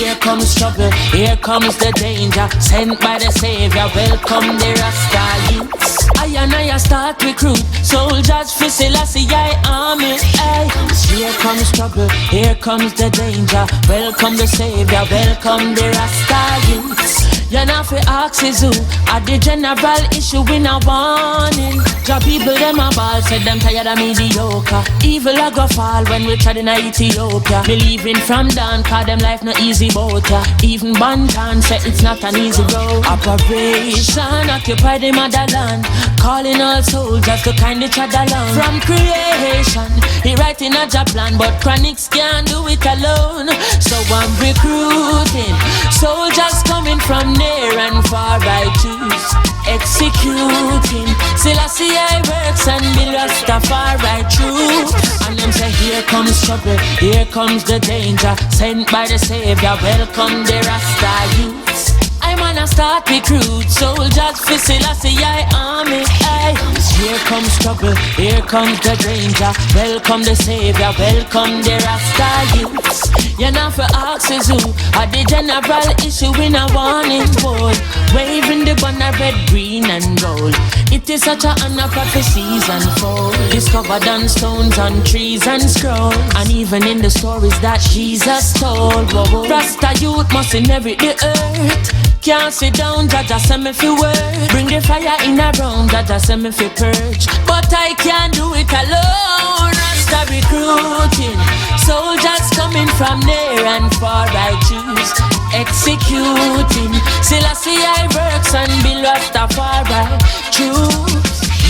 Here comes trouble, here comes the danger. Sent by the Savior, welcome the Rasta youths. I and I start recruit soldiers for Selassie army. Ay. Here comes trouble, here comes the danger. Welcome the Savior, welcome the Rasta youths. You're not for axes who at the general issue in a warning. Job people them a ball, said them tired of mediocre. Evil a go fall when we tried in Ethiopia. Me leaving from down, cause them life no easy boat ya. Even Bantan said it's not an easy road. Operation occupy the motherland, calling all soldiers to kind each other along. From creation, he writing a job plan, but chronics can't do it alone. So I'm recruiting soldiers coming from near and far. I choose executing Selassie I works and be Rastafari true. And them say here comes trouble, here comes the danger. Sent by the Savior, welcome the Rasta youths. I'm gonna start recruit soldiers for Selassie army. Ay. Here comes trouble, here comes the danger. Welcome the Savior, welcome the Rasta youths. You're not for axes who are the general issue in a warning boy. Waving the banner red, green and gold. It is such a honor prophecies unfold. Discovered on stones, on trees and scrolls. And even in the stories that Jesus told. Whoa. Rasta youth must inherit the earth. Can't sit down, Jaja send me fi work. Bring the fire in a round, Jaja send me fi purge. But I can't do it alone. Rasta recruiting soldiers coming from near and far. I choose executing Selassie I works and be Rastafari true.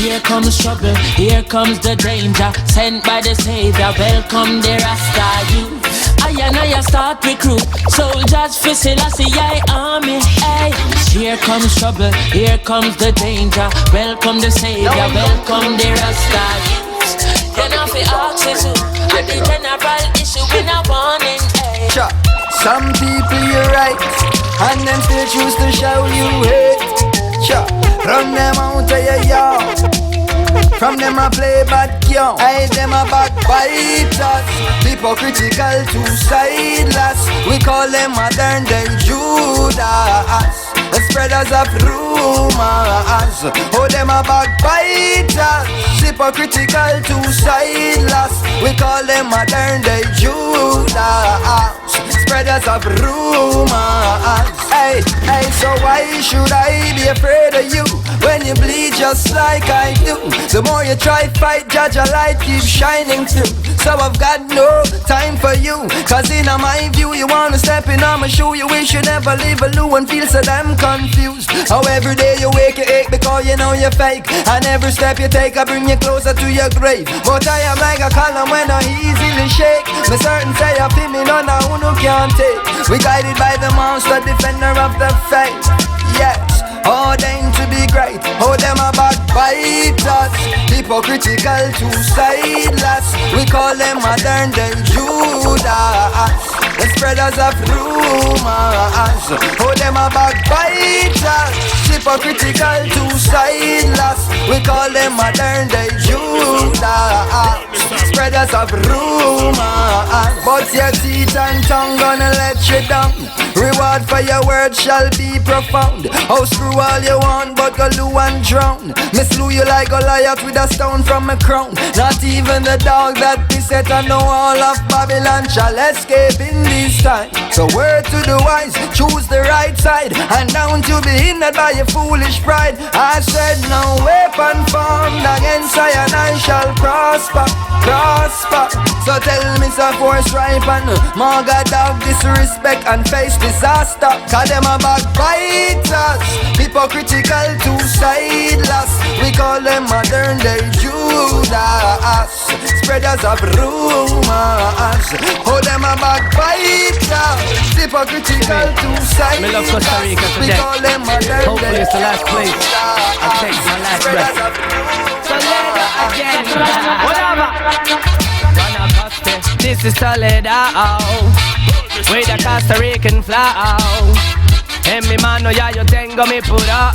Here comes trouble, here comes the danger. Sent by the Savior, welcome the Rasta youth. I and I start recruit soldiers for Selassie army. Ay. Here comes trouble, here comes the danger. Welcome the Savior, welcome the Rasta youth. You're not for axes who at the general issue in a warning. Ay. Sure. Some people you're right, and them still choose to show you hate. Sure. Run them out of your yard. From them I play bad young, I them a backbiters. Hypocritical, two-sideless. We call them modern day Judas, the spreaders of rumors. Oh, them a backbiters. Hypocritical, two-sideless. We call them modern day Judas, spreaders of rumors. Hey, hey, so why should I be afraid of you when you bleed just like I do? The more you try fight, judge a light keeps shining through. So I've got no time for you, cause in my view you wanna step in on my shoe. You wish you never leave a loo and feel so damn confused. How every day you wake you ache because you know you're fake, and every step you take I bring you closer to your grave. But I am like a column when I easily shake. Me certain say I feel me none of who can't take. We guided by the monster, defender of the faith. Yes, ordained to be great. Oh, them a backbiters. Hypocritical, two-sideless. We call them modern day Judas, the spreaders of rumors. Oh, them a backbiters. Hypocritical, two-sideless. We call them modern day Judas, spreaders of rumors. But your teeth and tongue gonna let you down. Reward for your words shall be profound. Oh, screw all you want, but go loo and drown. Me slew you like Goliath with a stone from a crown. Not even the dog that is set on the wall of Babylon shall escape in this time. So word to the wise, choose the right side, and don't you be hindered by your foolish pride. I said no weapon formed against I and I shall prosper, prosper. So tell me some force ripe and maga dog disrespect and face disaster. Cause them a backbiters. Hypocritical, two-sideless. We call them modern day Judas, spreaders of rumors. Oh, them a backbiters. Hypocritical, two-sideless. Me love Costa Rica today. We call them modern hopefully day it's the last place I take my last breath. Toledo again. Whatever. This is Toledo with a Costa Rican flow. En mi mano ya yo tengo mi puro.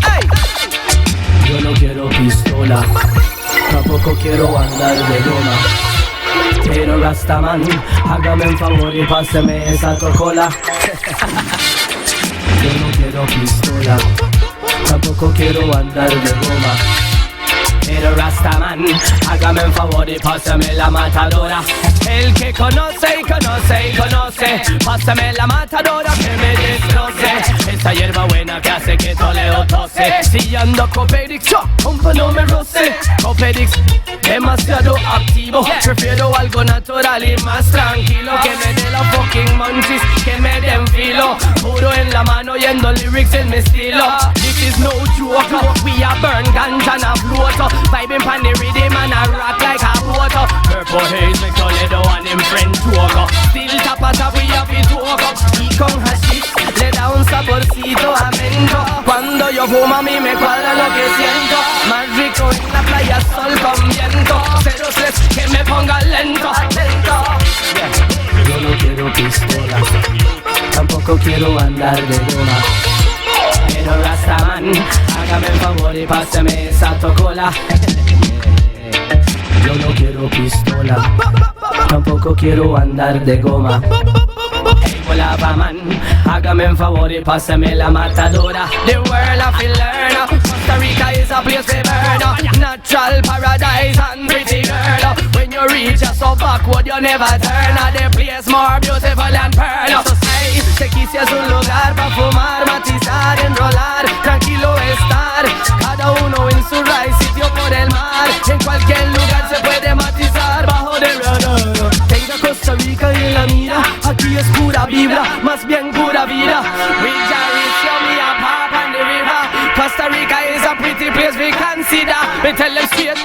Hey. Yo no quiero pistola, tampoco quiero andar de goma. Pero Rastaman, hágame un favor y páseme esa Coca-Cola. Yo no quiero pistola, tampoco quiero andar de goma. Pero Rastaman, hágame un favor y pásame la matadora. El que conoce y conoce y conoce, pásame la matadora que me destroce. Esa hierba buena que hace que Toledo tose. Si yo ando Copedix, compa no me roce. Copedix, demasiado activo. Prefiero algo natural y más tranquilo. Que me dé la fucking munchies, que me den filo. Puro en la mano oyendo lyrics en mi estilo. This is no joke, we a burn ganja and a float. Vibing pan the rhythm and a rock like a boat. Purple haze make Toledo and him friend talk. Still tap a tap we have it walk up. Y con hashish le da un saborcito a mento. Cuando yo fumo a mí me cuadra lo que siento. Más rico en la playa sol con viento. 03 que me ponga lento, lento. Yo no quiero pistola, tampoco quiero andar de goma. Pero Rastaman, hágame el favor y pásame esa tocola. Yo no quiero pistola, tampoco quiero andar de goma. Hey, hola, man, hágame un favor y pásame la matadora. The world of the learner, Costa Rica is a place we burn. Natural paradise and pretty girl. When you reach a so backward you never turn. The place more beautiful than pearl. So say, que quise es un lugar pa' fumar, matizar, enrolar, tranquilo estar. Cada uno en su raíz, sitio por el mar. En cualquier lugar se puede matizar bajo de radar. Tenga Costa Rica en la mira, aquí es pura vibra, más bien pura vida. With Jarvis, show me a pop on the river. Costa Rica is a pretty place we consider. Me tell them straight.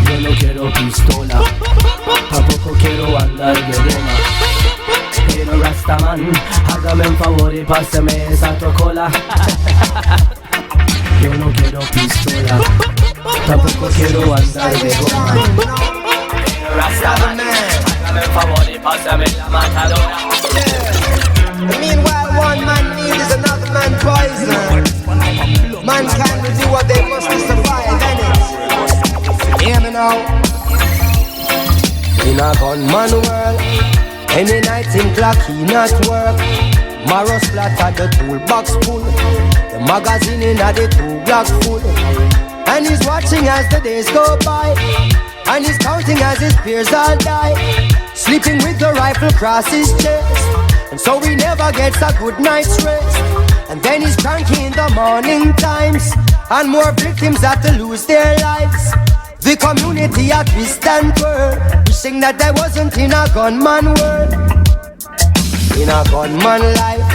Yo no quiero pistola, tampoco quiero andar de goma. Pero Rastaman, hágame un favor y pásame esa tocola. Yo no quiero pistola, tampoco quiero andar de goma. Pero Rastaman, hágame un favor y pásame la matadora. Meanwhile, one man need is another man poison. Mankind will do what they must to survive, innit? Hear me now. In a gunman world, any night in clock he not work. Marrow splatter the toolbox full, the magazine in a the 2 Glock full. And he's watching as the days go by, and he's counting as his peers all die. Sleeping with the rifle across his chest, and so he never gets a good night's rest. And then he's cranky in the morning times, and more victims have to lose their lives. The community a twist and twirl, wishing that there wasn't in a gunman world. In a gunman life,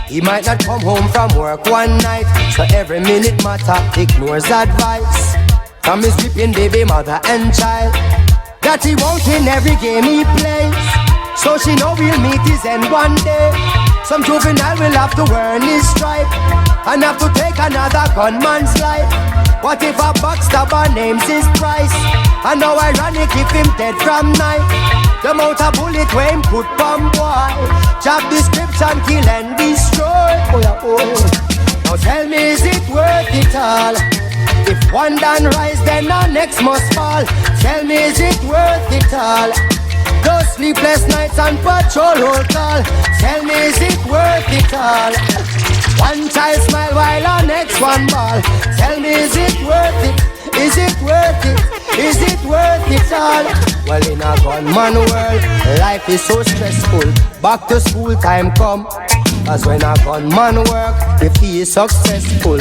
he might not come home from work one night, so every minute matter ignores advice from his weeping baby mother and child, that he won't in every game he plays. So she know he'll meet his end one day. Some juvenile will have to earn his stripe and have to take another gunman's life. What if a backstabber names his price? And how ironic if him dead from night. The amount of bullet where him put from boy. Job description, kill and destroy. Oh yeah, oh. Now tell me, is it worth it all? If one done rise, then the next must fall. Tell me, is it worth it all? Those sleepless nights and patrol roll call. Tell me, is it worth it all? One child smile while the next one ball. Tell me, is it worth it? Is it worth it? Is it worth it all? Well, in a gunman world, life is so stressful. Back to school time come, cause when a gunman work, if he is successful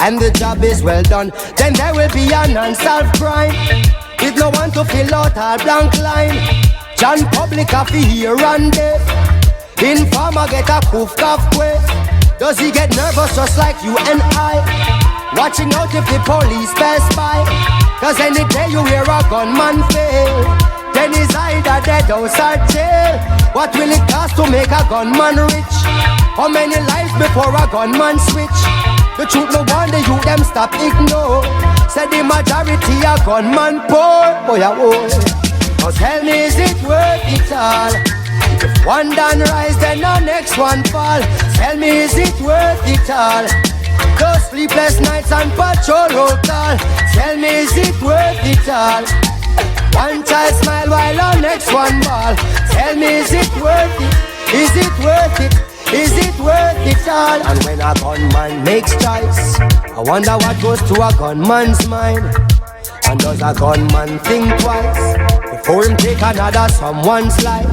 and the job is well done, then there will be an unsolved crime, with no one to fill out our blank line. John Public have to hear and there. Informer get a poof cough quick. Does he get nervous just like you and I? Watching out if the police pass by, cause any day you hear a gunman fail, then he's either dead or jail. What will it cost to make a gunman rich? How many lives before a gunman switch? The truth no wonder you them stop ignore. Said the majority a gunman poor. Oh yeah, oh. Now tell me, is it worth it all? If one done rise, then the next one fall. Tell me, is it worth it all? Those sleepless nights and patrol roll call. Tell me, is it worth it all? One child smile while our next one ball. Tell me, is it worth it? Is it worth it? Is it worth it all? And when a gunman makes choice, I wonder what goes through a gunman's mind. And does a gunman think twice before him take another someone's life?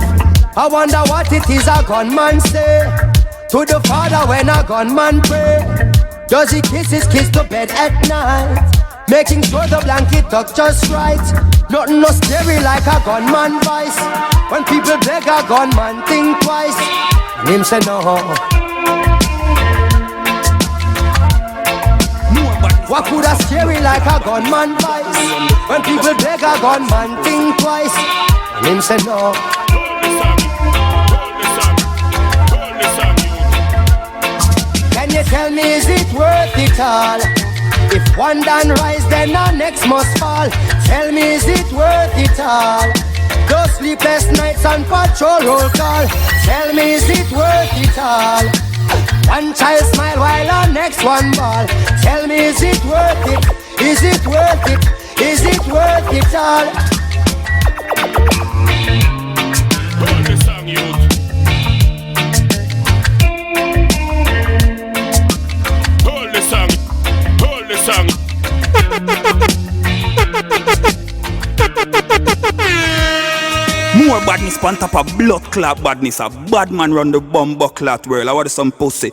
I wonder what it is a gunman say to the Father when a gunman pray. Does he kiss his kids to bed at night, making sure the blanket tucked just right? Nothing no scary like a gunman vice. When people beg a gunman think twice, and him say no. What could a scary like a gunman vice? When people beg a gunman think twice, and him say no. Can you tell me, is it worth it all? If one done rise, then the next must fall. Tell me, is it worth it all? Those sleepless nights on patrol roll call. Tell me, is it worth it all? One child smile while our next one ball. Tell me, is it worth it? Is it worth it? Is it worth it all? Hold the song, youth. Hold the song. Hold the song. More badness on top of blood clot badness. A bad man run the bumbo clot world. I want some pussy.